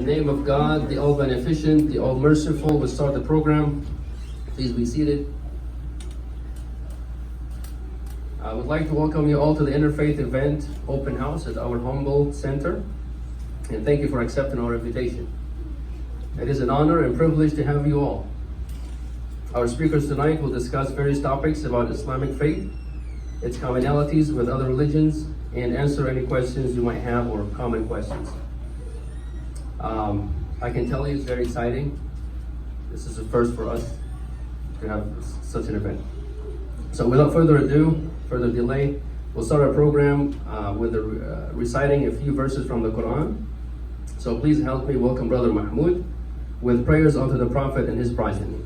In the name of God, the All-Beneficent, the All-Merciful, we'll start the program. Please be seated. I would like to welcome you all to the Interfaith Event Open House at our Humboldt Center, and thank you for accepting our invitation. It is an honor and privilege to have you all. Our speakers tonight will discuss various topics about Islamic faith, its commonalities with other religions, and answer any questions you might have or common questions. I can tell you it's very exciting. This is a first for us to have such an event. So without further delay, we'll start our program with reciting a few verses from the Quran. So please help me welcome Brother Mahmoud with prayers unto the Prophet and his progeny.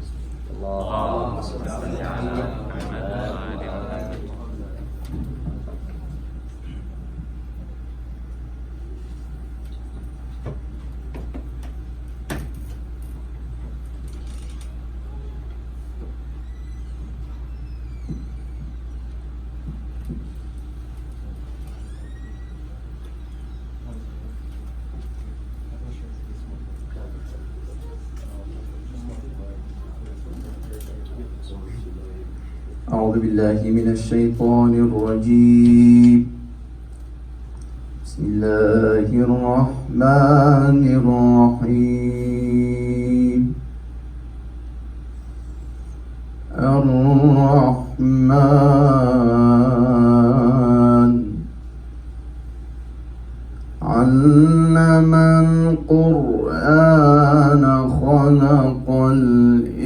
أعوذ بالله من الشيطان الرجيم. بسم الله الرحمن الرحيم. الرحمن علم القرآن خلق الإنسان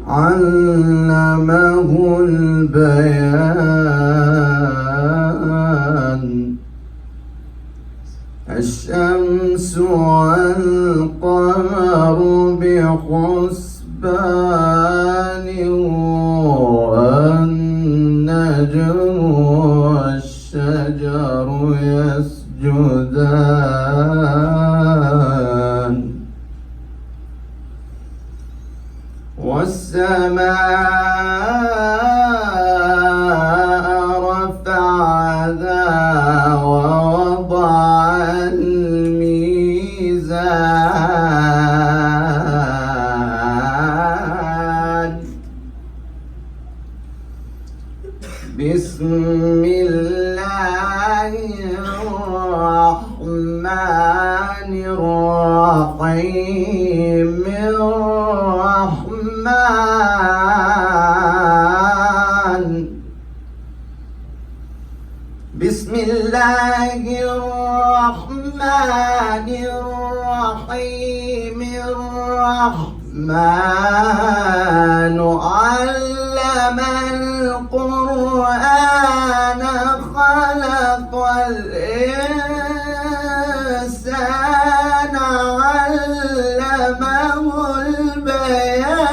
علمه البيان الشمس والقمر بحسبان والنجم والشجر يسجدان والسماء رفعها ووضع الميزان بسم الله الرحمن الرحيم. بسم الله الرحمن الرحيم. الرحمن علم القرآن خلق الإنسان علمه البيان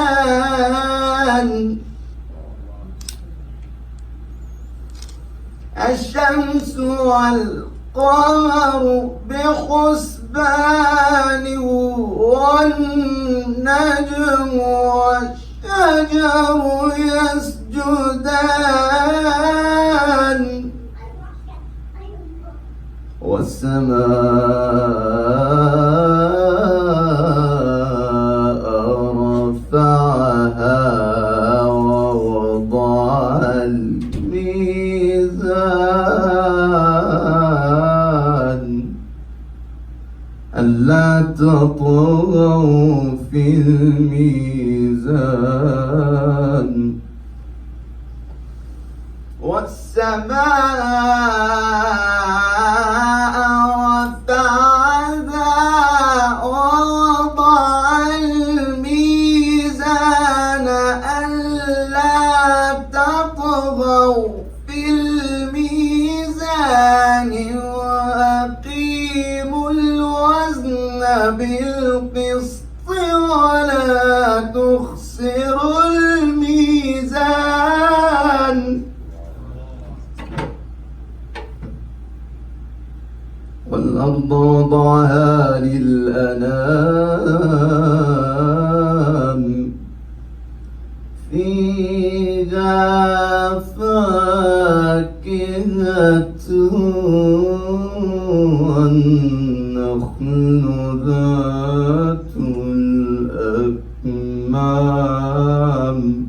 الشمس والقمر بحسبان والنجم والشجر يسجدان والسماء رفعها ووضع الميزان ألا تطغوا في الميزان والسماء رفعها ووضع الميزان ألا تطغوا في الميزان وأقيموا الوزن بالقسط ولا تخسروا الميزان والأرض وضعها للأنام فيها فاكهة والنخل ذات الأكمام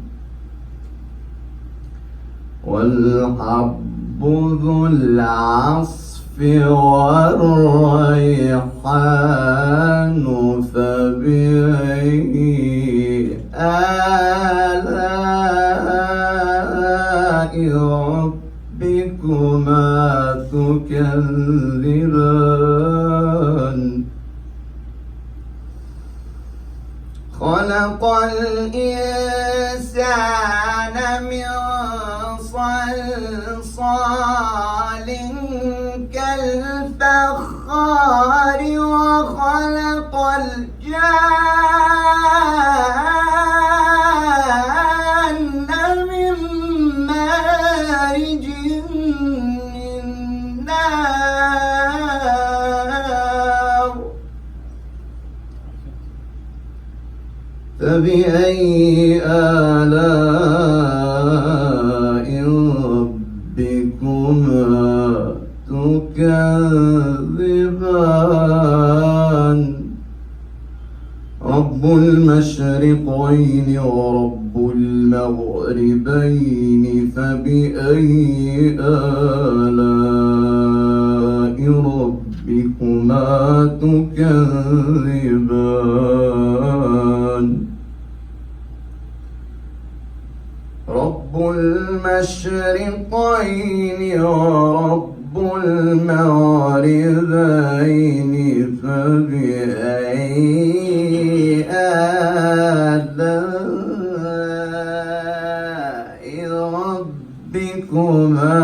والحب ذو العصف والريحان فبأي آلاء ربكما تكذبان خلق الإنسان من صلصال كالفخار وخلق الجان من مارج من نار فبأي آلاء ربكما تكذبان رب المشرقين ورب المغربين فبأي آلاء ربكما تكذبان رب المشرقين ورب المغربين فبأي آلاء ربكما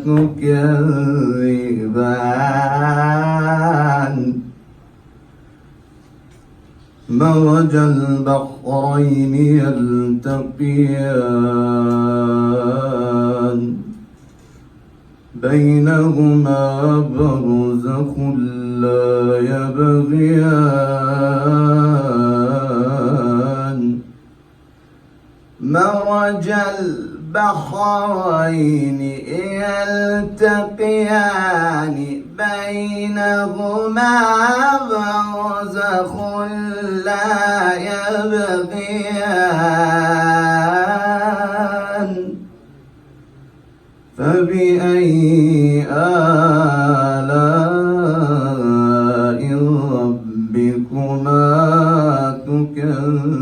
تكذبان مرج البحرين يلتقيان بينهما برزخ لا يبغيان مرج البحرين يلتقيان بينهما برزخ لا يبغيان فبأي آلاء ربكما تكذبان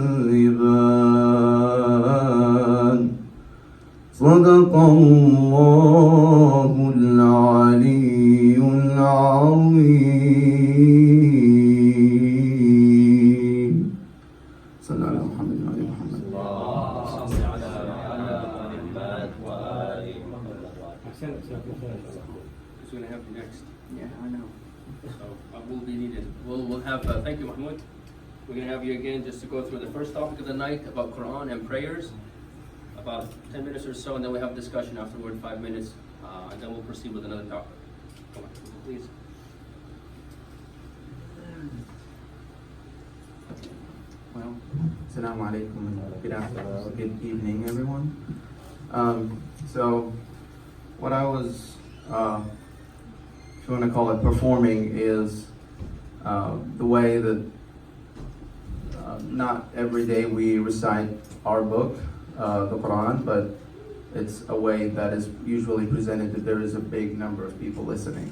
صدق الله العلي العظيم صلى الله على محمد وعلى محمد Who's going to have you next? Yeah, I know. So will be needed. We'll have, thank you, Mahmoud. We're going to have you again just to go through the first topic of the night about Quran and prayers, about 10 minutes or so, and then we have discussion afterward, 5 minutes, and then we'll proceed with another topic. Come on, please. Well, Assalamu alaikum and good evening, everyone. So, what I was, if you want to call it performing, is the way that not every day we recite our book, the Quran, but it's a way that is usually presented that there is a big number of people listening.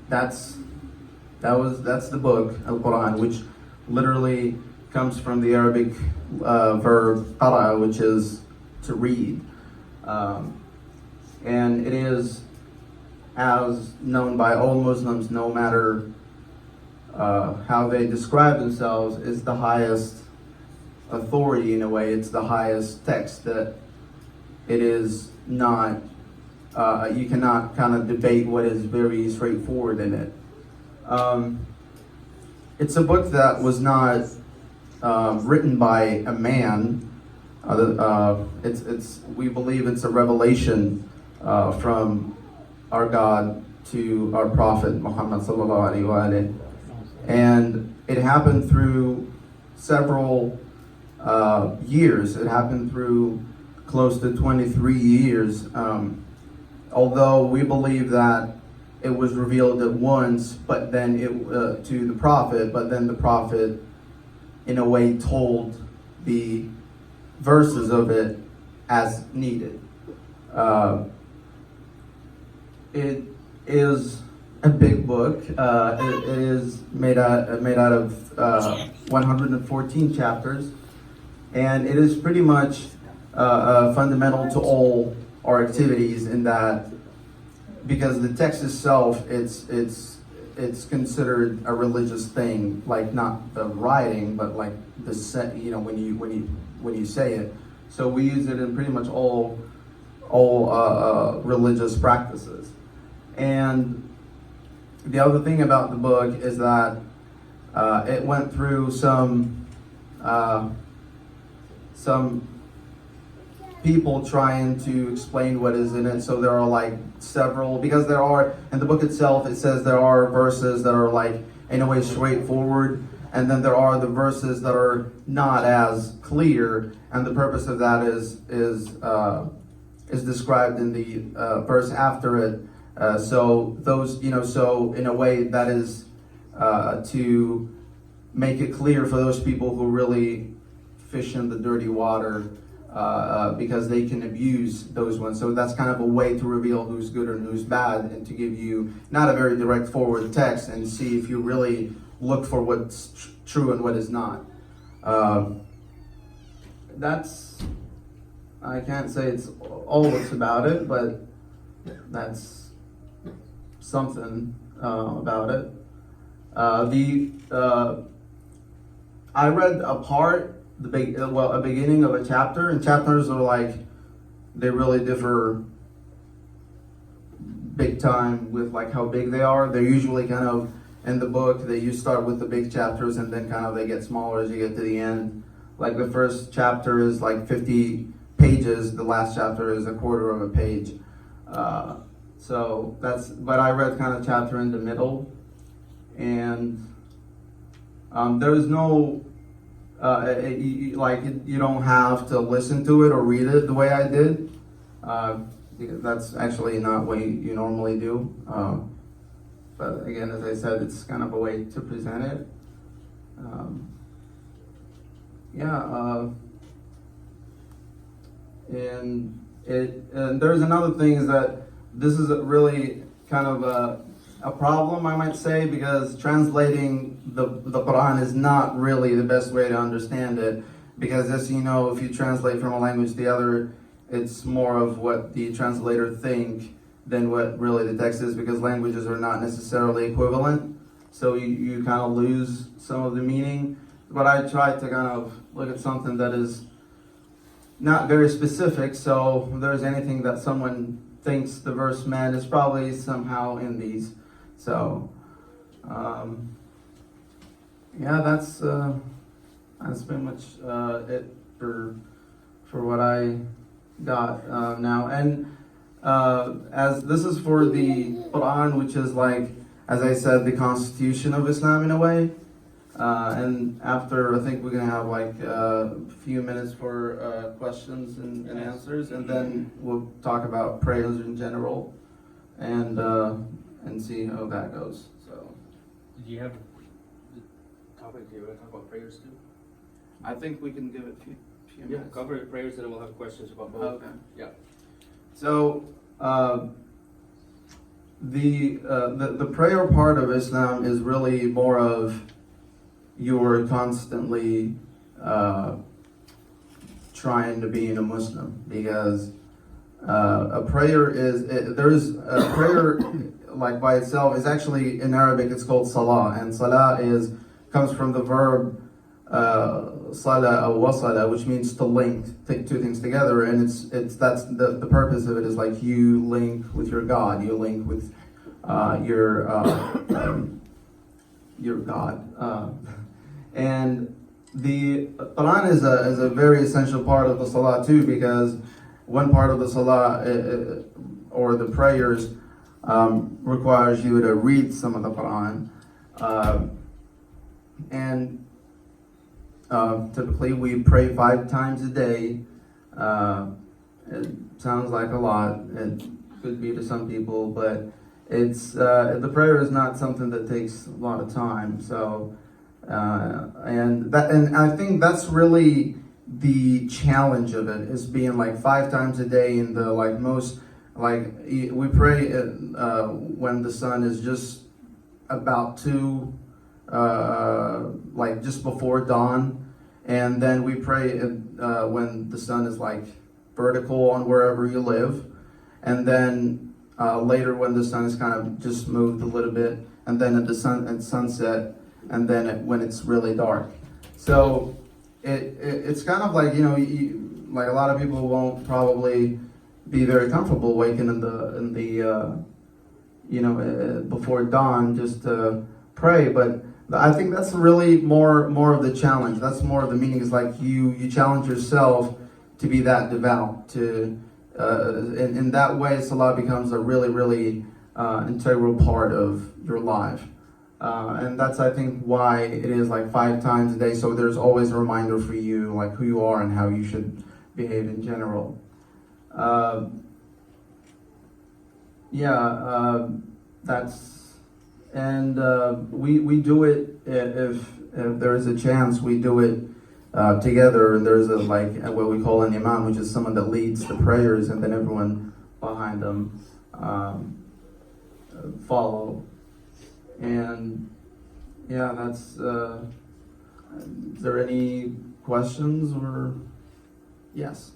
That's the book, Al-Quran, which literally comes from the Arabic verb qara, which is to read. And it is, as known by all Muslims, no matter how they describe themselves, is the highest authority in a way. It's the highest text that it is not, you cannot kind of debate what is very straightforward in it. It's a book that was not written by a man. We believe it's a revelation from our God to our Prophet Muhammad sallallahu alaihi wasallam, and it happened through several years. It happened through close to 23 years. Although we believe that it was revealed at once, but then to the prophet, but then the prophet, in a way, told the verses of it as needed. It is a big book. It is made out of 114 chapters, and it is pretty much fundamental to all our activities in that, because the text itself, it's considered a religious thing, like not the writing, but like the set, when you say it. So we use it in pretty much all religious practices. And the other thing about the book is that it went through some people trying to explain what is in it. So there are like several, because there are, in the book itself, it says there are verses that are like in a way straightforward, and then there are the verses that are not as clear, and the purpose of that is described in the verse after it. So those, so in a way that is to make it clear for those people who really fish in the dirty water, because they can abuse those ones. So that's kind of a way to reveal who's good and who's bad, and to give you not a very direct forward text, and see if you really look for what's true and what is not. I can't say it's all that's about it, but that's something about it. I read a part, a beginning of a chapter, and chapters are like, they really differ big time with like how big they are. They're usually kind of, in the book, you start with the big chapters, and then kind of they get smaller as you get to the end. Like the first chapter is like 50 pages, the last chapter is a quarter of a page. So but I read kind of chapter in the middle, and there is no, you don't have to listen to it or read it the way I did. That's actually not what you normally do. But again, as I said, it's kind of a way to present it. And there's another thing, is that this is really kind of a problem, I might say, because translating the Quran is not really the best way to understand it, because as you know, if you translate from a language to the other, it's more of what the translator think than what really the text is, because languages are not necessarily equivalent, so you kind of lose some of the meaning. But I tried to kind of look at something that is not very specific, so if there's anything that someone thinks the verse meant, is probably somehow in these. So, that's pretty much it for what I got now. And as this is for the Quran, which is like, as I said, the constitution of Islam in a way. And after, I think we're gonna have like a few minutes for questions and answers, and then we'll talk about prayers in general, and see how that goes. So, Did you have the topic? Do you want to talk about prayers too? I think we can give it a few minutes. Cover prayers, and then we'll have questions about both. Okay. Yeah. So, the prayer part of Islam is really more of, you're constantly trying to be a Muslim, because a prayer like by itself is actually, in Arabic it's called salah, and salah comes from the verb salah or wasala, which means to link, take two things together, and that's the purpose of it, is like you link with your God, you link with your God. And the Quran is a very essential part of the salah too, because one part of the salah or the prayers requires you to read some of the Quran, and typically we pray 5 times a day. It sounds like a lot. It could be to some people, but it's the prayer is not something that takes a lot of time. So, and I think that's really the challenge of it, is being like 5 times a day in the like most, like we pray when the sun is just about to like just before dawn, and then we pray when the sun is like vertical on wherever you live, and then later when the sun is kind of just moved a little bit, and then at sunset, and then when it's really dark. So it's kind of like, you know, like a lot of people won't probably be very comfortable waking in the you know, before dawn just to pray, but I think that's really more of the challenge. That's more of the meaning, is like you challenge yourself to be that devout. To in that way, Salah becomes a really integral part of your life. And that's, I think, why it is like 5 times a day. So there's always a reminder for you, like who you are and how you should behave in general. That's, and we do it if there is a chance. We do it together. And there's a like what we call an imam, which is someone that leads the prayers, and then everyone behind them follow. And yeah, that's. Is there any questions or? Yes.